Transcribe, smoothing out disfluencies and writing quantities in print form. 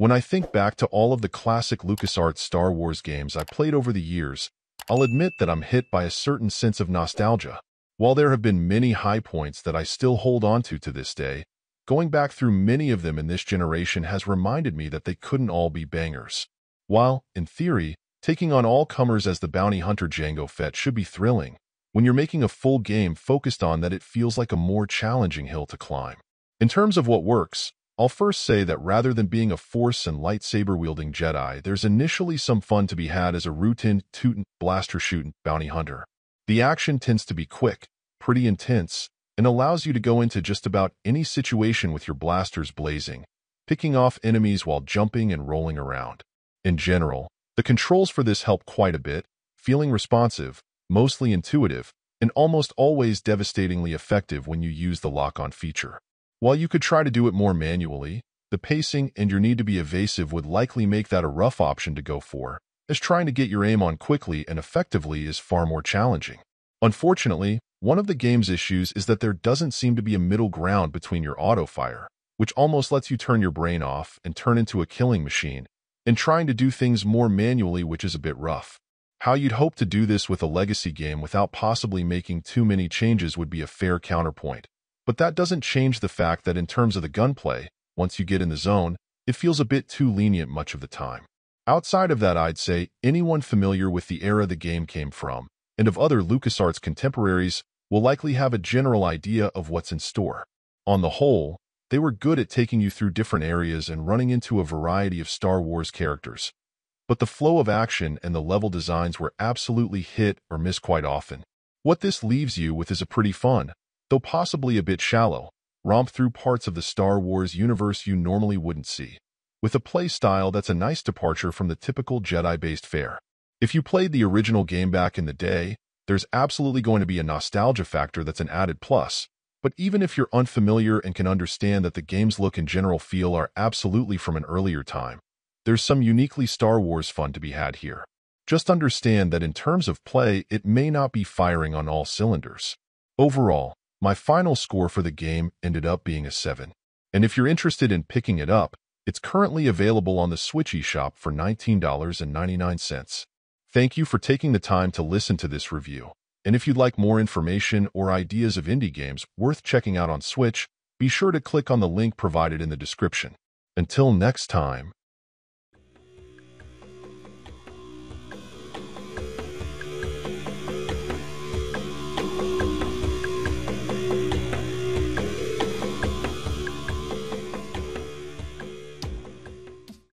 When I think back to all of the classic LucasArts Star Wars games I played over the years, I'll admit that I'm hit by a certain sense of nostalgia. While there have been many high points that I still hold on to this day, going back through many of them in this generation has reminded me that they couldn't all be bangers. While, in theory, taking on all comers as the bounty hunter Jango Fett should be thrilling, when you're making a full game focused on that, it feels like a more challenging hill to climb. In terms of what works, I'll first say that rather than being a Force and lightsaber-wielding Jedi, there's initially some fun to be had as a rootin', tootin', blaster-shootin' bounty hunter. The action tends to be quick, pretty intense, and allows you to go into just about any situation with your blasters blazing, picking off enemies while jumping and rolling around. In general, the controls for this help quite a bit, feeling responsive, mostly intuitive, and almost always devastatingly effective when you use the lock-on feature. While you could try to do it more manually, the pacing and your need to be evasive would likely make that a rough option to go for, as trying to get your aim on quickly and effectively is far more challenging. Unfortunately, one of the game's issues is that there doesn't seem to be a middle ground between your auto-fire, which almost lets you turn your brain off and turn into a killing machine, and trying to do things more manually, which is a bit rough. How you'd hope to do this with a legacy game without possibly making too many changes would be a fair counterpoint. But that doesn't change the fact that in terms of the gunplay, once you get in the zone, it feels a bit too lenient much of the time. Outside of that, I'd say anyone familiar with the era the game came from, and of other LucasArts contemporaries, will likely have a general idea of what's in store. On the whole, they were good at taking you through different areas and running into a variety of Star Wars characters. But the flow of action and the level designs were absolutely hit or miss quite often. What this leaves you with is a pretty fun, though possibly a bit shallow, romp through parts of the Star Wars universe you normally wouldn't see, with a play style that's a nice departure from the typical Jedi-based fare. If you played the original game back in the day, there's absolutely going to be a nostalgia factor that's an added plus. But even if you're unfamiliar and can understand that the game's look and general feel are absolutely from an earlier time, there's some uniquely Star Wars fun to be had here. Just understand that in terms of play, it may not be firing on all cylinders. Overall, my final score for the game ended up being a 7. And if you're interested in picking it up, it's currently available on the Switch eShop for $19.99. Thank you for taking the time to listen to this review. And if you'd like more information or ideas of indie games worth checking out on Switch, be sure to click on the link provided in the description. Until next time.